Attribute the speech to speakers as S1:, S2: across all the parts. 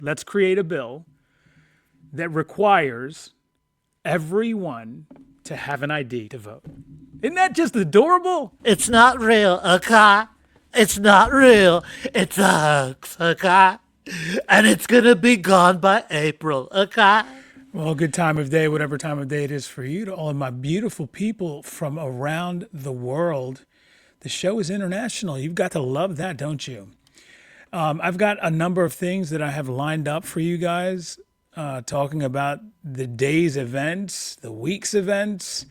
S1: let's create a bill that requires everyone to have an ID to vote. Isn't that just adorable?
S2: It's not real, okay? It's not real. It's a hoax, okay? And it's gonna be gone by April, okay?
S1: Well, good time of day, whatever time of day it is for you, to all of my beautiful people from around the world. The show is international. You've got to love that, don't you? I've got a number of things that I have lined up for you guys, talking about the day's events, the week's events,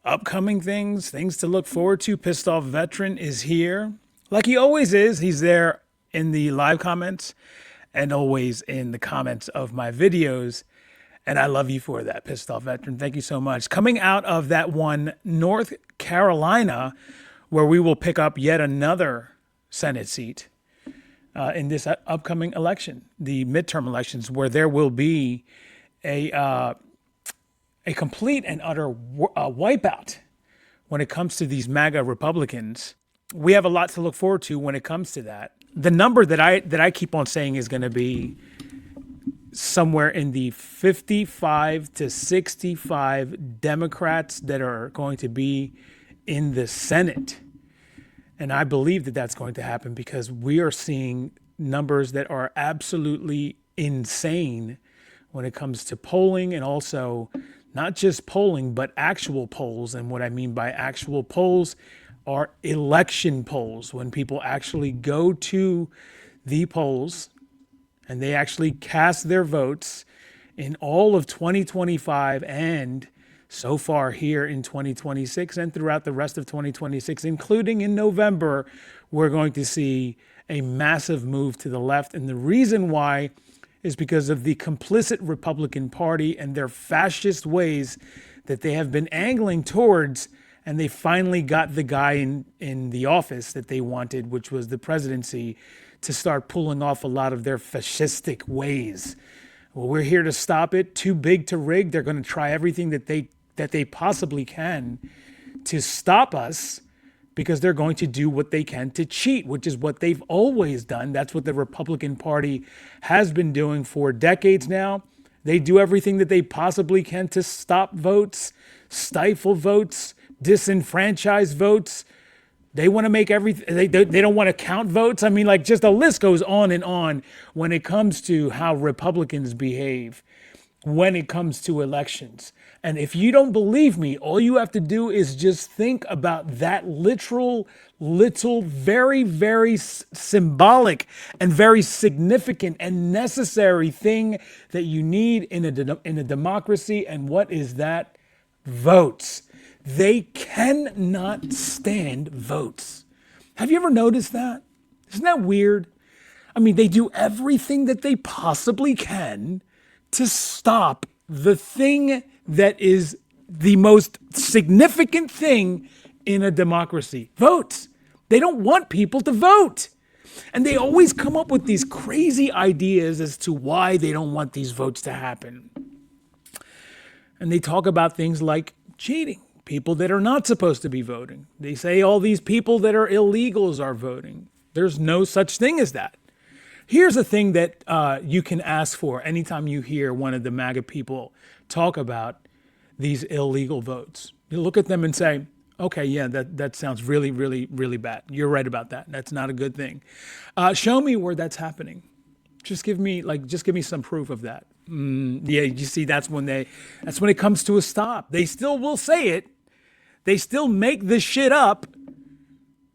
S1: upcoming things, things to look forward to. Pissed Off Veteran is here. Like he always is. He's there in the live comments and always in the comments of my videos. And I love you for that, Pissed Off Veteran. Thank you so much. Coming out of that one, North Carolina, where we will pick up yet another Senate seat in this upcoming election, the midterm elections, where there will be a complete and utter wipeout when it comes to these MAGA Republicans. We have a lot to look forward to when it comes to that. The number that I keep on saying is going to be somewhere in the 55 to 65 Democrats that are going to be in the Senate. And I believe that that's going to happen because we are seeing numbers that are absolutely insane when it comes to polling, and also not just polling, but actual polls. And what I mean by actual polls are election polls, when people actually go to the polls and they actually cast their votes in all of 2025 and so far here in 2026 and throughout the rest of 2026, including in November, we're going to see a massive move to the left. And the reason why is because of the complicit Republican Party and their fascist ways that they have been angling towards. And they finally got the guy in the office that they wanted, which was the presidency, to start pulling off a lot of their fascistic ways. Well, we're here to stop it. Too big to rig. They're going to try everything that they possibly can to stop us, because they're going to do what they can to cheat, which is what they've always done. That's what the Republican Party has been doing for decades now. They do everything that they possibly can to stop votes, stifle votes, disenfranchise votes. They want to make everything, they don't want to count votes. I mean, like, just the list goes on and on when it comes to how Republicans behave when it comes to elections. And if you don't believe me, all you have to do is just think about that literal, little, very, very symbolic and very significant and necessary thing that you need in a democracy. And what is that? Votes. They cannot stand votes. Have you ever noticed that? Isn't that weird? I mean, they do everything that they possibly can to stop the thing that is the most significant thing in a democracy: votes. They don't want people to vote. And they always come up with these crazy ideas as to why they don't want these votes to happen. And they talk about things like cheating, people that are not supposed to be voting. They say all these people that are illegals are voting. There's no such thing as that. Here's a thing that you can ask for anytime you hear one of the MAGA people talk about these illegal votes. You look at them and say, okay, yeah, that sounds really, really, really bad. You're right about that. That's not a good thing. Show me where that's happening. Just give me some proof of that. Yeah, you see, that's when it comes to a stop. They still will say it. They still make this shit up,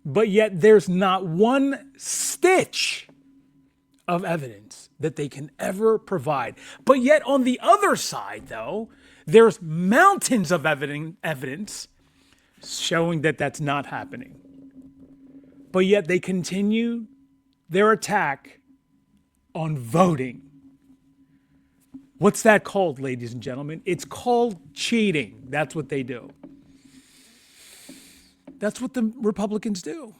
S1: but yet there's not one stitch of evidence that they can ever provide. But yet on the other side, though, there's mountains of evidence showing that that's not happening. But yet they continue their attack on voting. What's that called, ladies and gentlemen? It's called cheating. That's what they do. That's what the Republicans do.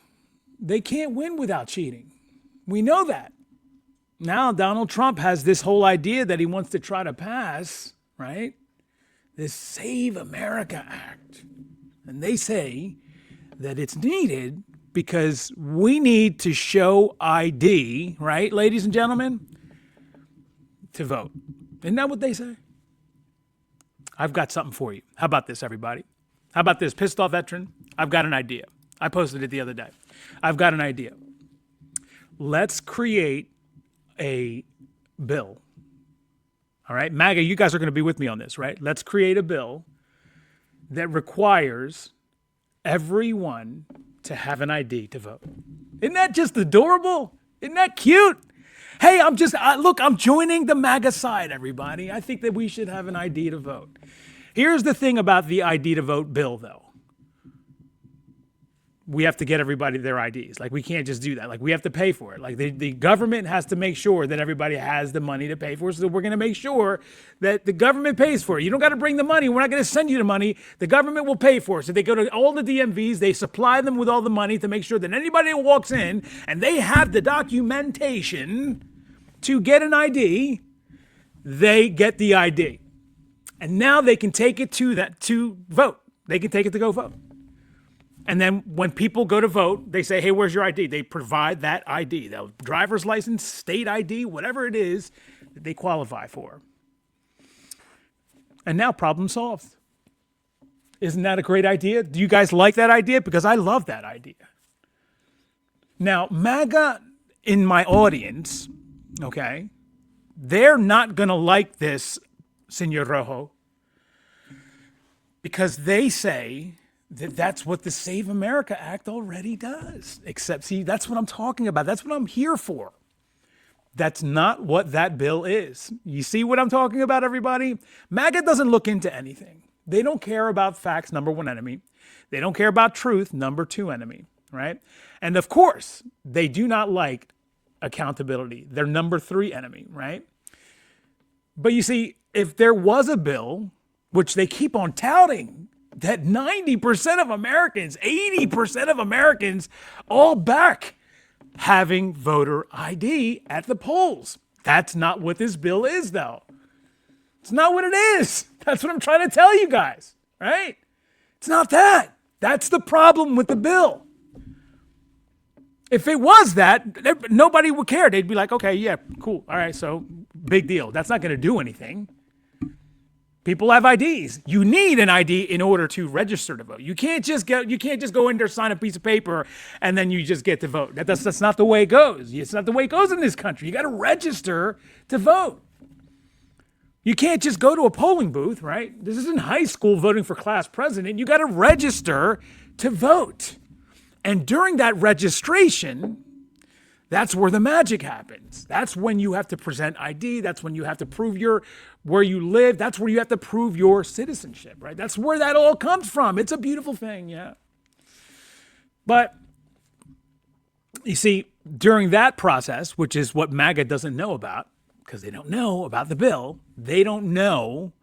S1: They can't win without cheating. We know that. Now Donald Trump has this whole idea that he wants to try to pass, right? This Save America Act. And they say that it's needed because we need to show ID, right, ladies and gentlemen? to vote. Isn't that what they say? I've got something for you. How about this, everybody? How about this, pissed off veteran? I've got an idea. I posted it the other day. I've got an idea. Let's create a bill. All right, Maga, you guys are going to be with me on this, right? Let's create a bill that requires everyone to have an ID to vote. Isn't that just adorable? Isn't that cute? Hey, I'm joining the MAGA side, everybody. I think that we should have an ID to vote. Here's the thing about the ID to vote bill, though. We have to get everybody their IDs. Like, we can't just do that. Like, we have to pay for it. Like, the government has to make sure that everybody has the money to pay for it. So we're going to make sure that the government pays for it. You don't got to bring the money. We're not going to send you the money. The government will pay for it. So they go to all the DMVs. They supply them with all the money to make sure that anybody that walks in and they have the documentation to get an ID, they get the ID. And now they can take it to vote. They can take it to go vote. And then when people go to vote, they say, hey, where's your ID? They provide that ID, the driver's license, state ID, whatever it is that they qualify for. And now problem solved. Isn't that a great idea? Do you guys like that idea? Because I love that idea. Now, MAGA in my audience, okay, they're not going to like this, Senor Rojo, because they say that's what the Save America Act already does. Except, see, that's what I'm talking about. That's what I'm here for. That's not what that bill is. You see what I'm talking about, everybody? MAGA doesn't look into anything. They don't care about facts, number one enemy. They don't care about truth, number two enemy, right? And of course, they do not like accountability. They're number three enemy, right? But you see, if there was a bill, which they keep on touting, that 90% of Americans, 80% of Americans all back having voter ID at the polls. That's not what this bill is, though. It's not what it is. That's what I'm trying to tell you guys, right? It's not that. That's the problem with the bill. If it was that, nobody would care. They'd be like, okay, yeah, cool. All right, so big deal. That's not going to do anything. People have IDs. You need an ID in order to register to vote. You can't just go in there, sign a piece of paper, and then you just get to vote. That's not the way it goes. It's not the way it goes in this country. You got to register to vote. You can't just go to a polling booth, right? This isn't high school voting for class president. You got to register to vote. And during that registration, that's where the magic happens. That's when you have to present ID. That's when you have to prove where you live. That's where you have to prove your citizenship, right? That's where that all comes from. It's a beautiful thing, yeah. But you see, during that process, which is what MAGA doesn't know about, because they don't know about the bill, they don't know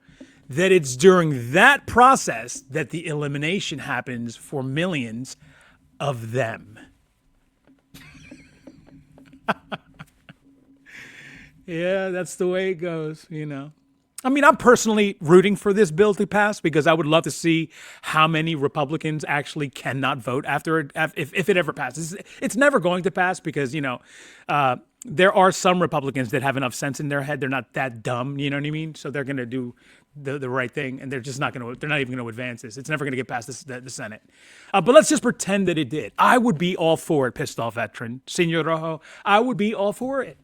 S1: that it's during that process that the elimination happens for millions of them. Yeah, that's the way it goes, you know. I mean, I'm personally rooting for this bill to pass because I would love to see how many Republicans actually cannot vote after it, if it ever passes. It's never going to pass because, you know, there are some Republicans that have enough sense in their head. They're not that dumb, you know what I mean? So they're going to do the right thing, and they're not even going to advance this. It's never going to get past the Senate. But let's just pretend that it did. I would be all for it, pissed off veteran, Senor Rojo. I would be all for it.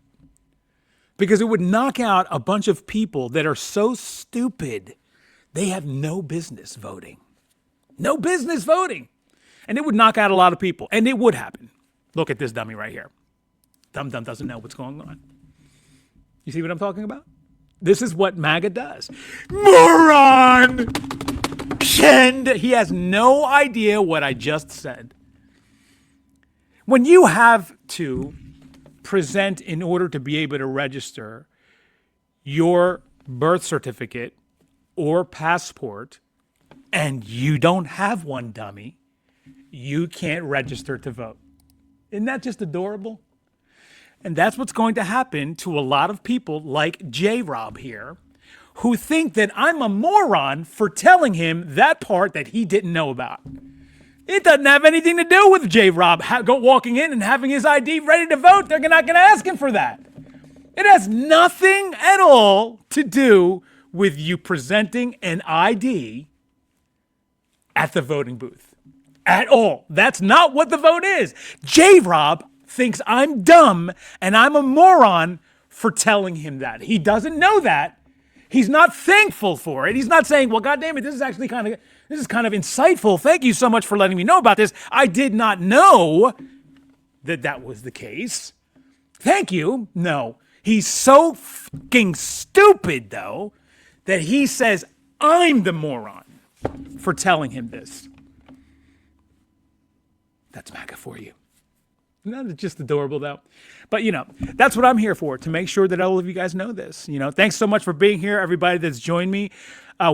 S1: Because it would knock out a bunch of people that are so stupid, they have no business voting. No business voting. And it would knock out a lot of people. And it would happen. Look at this dummy right here. Dumb doesn't know what's going on. You see what I'm talking about? This is what MAGA does. Moron! He has no idea what I just said. When you have to present, in order to be able to register, your birth certificate or passport, and you don't have one, dummy, you can't register to vote. Isn't that just adorable? And that's what's going to happen to a lot of people like J-Rob here, who think that I'm a moron for telling him that part that he didn't know about. It doesn't have anything to do with J-Rob walking in and having his ID ready to vote. They're not going to ask him for that. It has nothing at all to do with you presenting an ID at the voting booth. At all. That's not what the vote is. J-Rob thinks I'm dumb and I'm a moron for telling him that. He doesn't know that. He's not thankful for it. He's not saying, well, God damn it, this is kind of insightful. Thank you so much for letting me know about this. I did not know that was the case. Thank you. No. He's so fucking stupid, though, that he says, I'm the moron for telling him this. That's Maga for you. Isn't that just adorable, though? But, that's what I'm here for, to make sure that all of you guys know this. Thanks so much for being here, everybody that's joined me.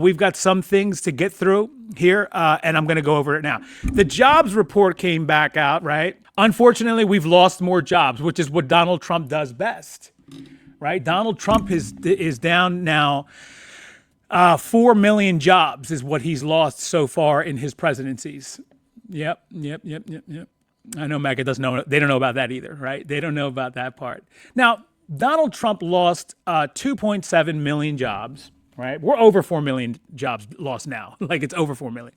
S1: We've got some things to get through here, and I'm going to go over it now. The jobs report came back out, right? Unfortunately, we've lost more jobs, which is what Donald Trump does best, right? Donald Trump is down now. 4 million jobs is what he's lost so far in his presidencies. Yep. I know Maga doesn't know. They don't know about that either, right? They don't know about that part. Now, Donald Trump lost 2.7 million jobs, right? We're over 4 million jobs lost now. Like it's over 4 million.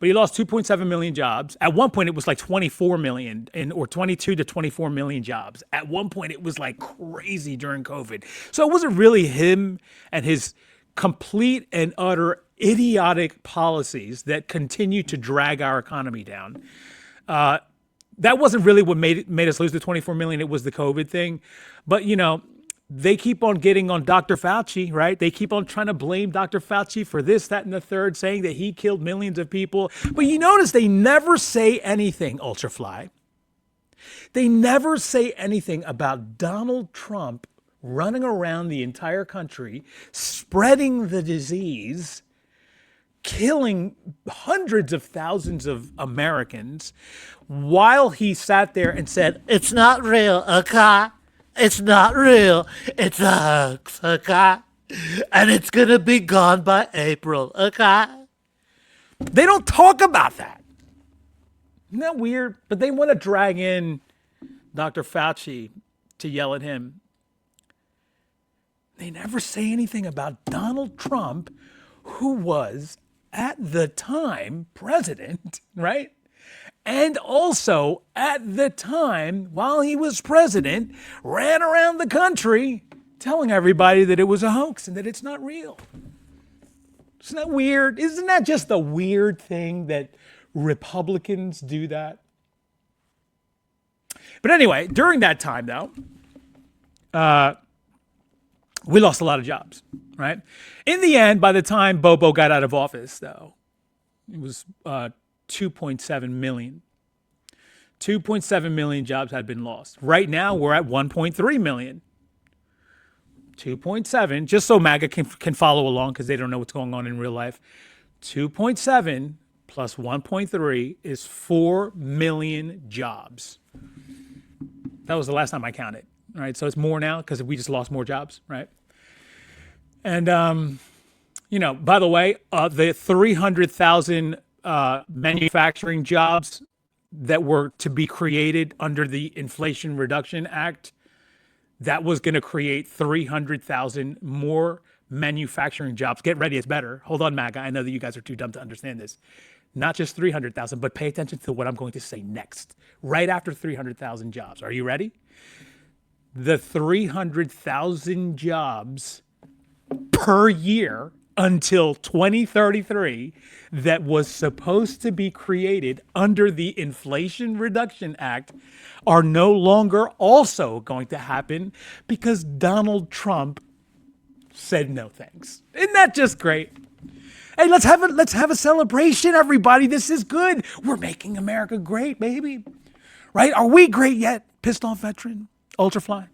S1: But he lost 2.7 million jobs. At one point, it was like 24 million or 22 to 24 million jobs. At one point, it was like crazy during COVID. So it wasn't really him and his complete and utter idiotic policies that continue to drag our economy down. That wasn't really what made us lose the 24 million. It was the COVID thing. But, they keep on getting on Dr. Fauci, right? They keep on trying to blame Dr. Fauci for this, that, and the third, saying that he killed millions of people. But you notice they never say anything, Ultrafly. They never say anything about Donald Trump running around the entire country, spreading the disease, killing hundreds of thousands of Americans, while he sat there and said,
S2: It's not real, okay? It's not real. It's a hoax, okay? And it's going to be gone by April, okay?
S1: They don't talk about that. Isn't that weird? But they want to drag in Dr. Fauci to yell at him. They never say anything about Donald Trump, who was, at the time, president, right? And also, at the time, while he was president, ran around the country telling everybody that it was a hoax and that it's not real. Isn't that weird? Isn't that just a weird thing that Republicans do that? But anyway, during that time, though, we lost a lot of jobs, right? In the end, by the time Bobo got out of office, though, it was 2.7 million. 2.7 million jobs had been lost. Right now, we're at 1.3 million. 2.7, just so Maga can follow along because they don't know what's going on in real life. 2.7 plus 1.3 is 4 million jobs. That was the last time I counted, right? So it's more now because we just lost more jobs, right? And, by the way, the 300,000 manufacturing jobs that were to be created under the Inflation Reduction Act, that was going to create 300,000 more manufacturing jobs. Get ready, it's better. Hold on, Maga. I know that you guys are too dumb to understand this. Not just 300,000, but pay attention to what I'm going to say next. Right after 300,000 jobs. Are you ready? The 300,000 jobs per year until 2033 that was supposed to be created under the Inflation Reduction Act are no longer also going to happen because Donald Trump said no thanks. Isn't that just great? Hey, let's have a celebration, everybody. This is good. We're making America great, baby. Right? Are we great yet? Pissed off veteran, Ultrafly,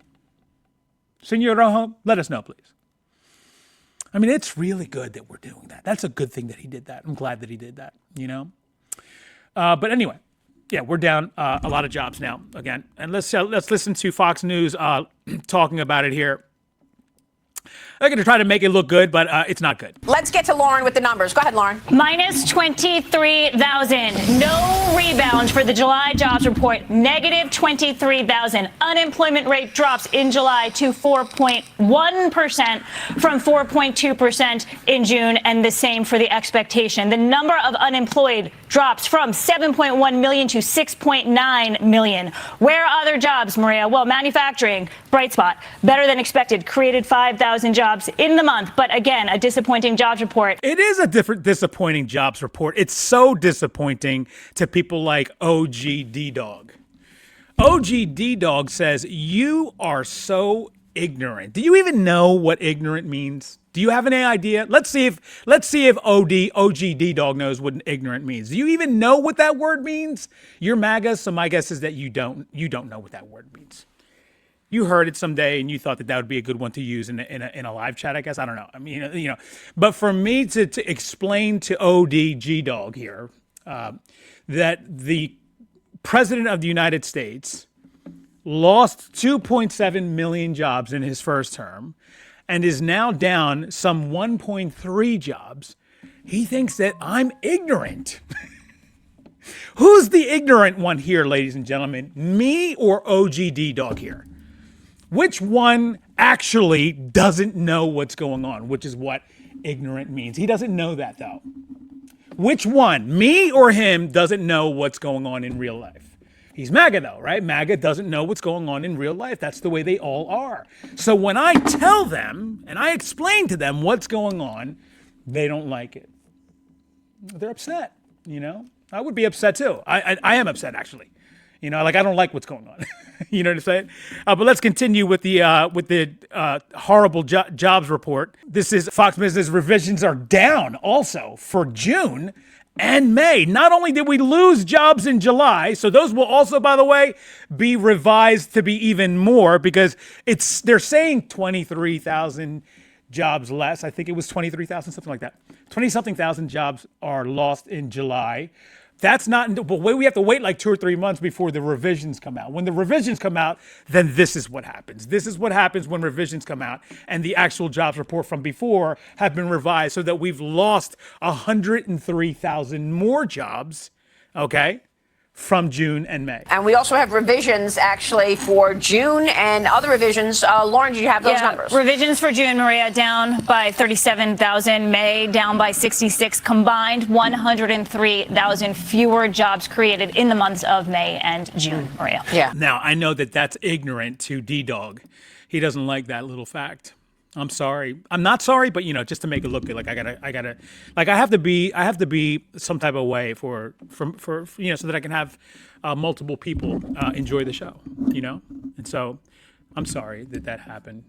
S1: Senor Rojo, let us know, please. I mean, it's really good that we're doing that. That's a good thing that he did that. I'm glad that he did that, But anyway, yeah, we're down a lot of jobs now again. And let's listen to Fox News talking about it here. They're going to try to make it look good, but it's not good.
S3: Let's get to Lauren with the numbers. Go ahead, Lauren.
S4: Minus 23,000. No rebound for the July jobs report. Negative 23,000. Unemployment rate drops in July to 4.1% from 4.2% in June, and the same for the expectation. The number of unemployed drops from 7.1 million to 6.9 million. Where are other jobs, Maria? Well, manufacturing, bright spot, better than expected, created 5,000 jobs in the month. But again, a disappointing jobs report.
S1: It is a disappointing jobs report. It's so disappointing to people like OG D-Dog. OG D-Dog says, you are so ignorant. Do you even know what ignorant means? Do you have any idea? Let's see if OG D-Dog knows what ignorant means. Do you even know what that word means? You're Maga, so my guess is that you don't know what that word means. You heard it someday and you thought that would be a good one to use in a live chat, I guess. I don't know. I mean, but for me to explain to ODG Dog here that the president of the United States lost 2.7 million jobs in his first term and is now down some 1.3 jobs, he thinks that I'm ignorant. Who's the ignorant one here, ladies and gentlemen? Me or OGD Dog here? Which one actually doesn't know what's going on, which is what ignorant means? He doesn't know that, though. Which one, me or him, doesn't know what's going on in real life? He's MAGA, though, right? MAGA doesn't know what's going on in real life. That's the way they all are. So when I tell them and I explain to them what's going on, they don't like it. They're upset, I would be upset, too. I am upset, actually. I don't like what's going on. You know what I'm saying? But let's continue with the horrible jobs report. This is Fox Business. Revisions are down also for June and May. Not only did we lose jobs in July, so those will also, by the way, be revised to be even more because they're saying 23,000 jobs less. I think it was 23,000, something like that. 20-something thousand jobs are lost in July. That's not, but we have to wait like 2 or 3 months before the revisions come out. When the revisions come out, then this is what happens. This is what happens when revisions come out and the actual jobs report from before have been revised so that we've lost 103,000 more jobs, okay, from June and May.
S3: And we also have revisions actually for June and other revisions. Lauren, do you have those numbers?
S4: Revisions for June, Maria, down by 37,000. May down by 66. Combined 103,000 fewer jobs created in the months of May and June, Maria.
S3: Yeah.
S1: Now, I know that that's ignorant to D-Dog. He doesn't like that little fact. I'm sorry. I'm not sorry, but just to make it look good, like I have to be some type of way for so that I can have multiple people enjoy the show, And so I'm sorry that happened.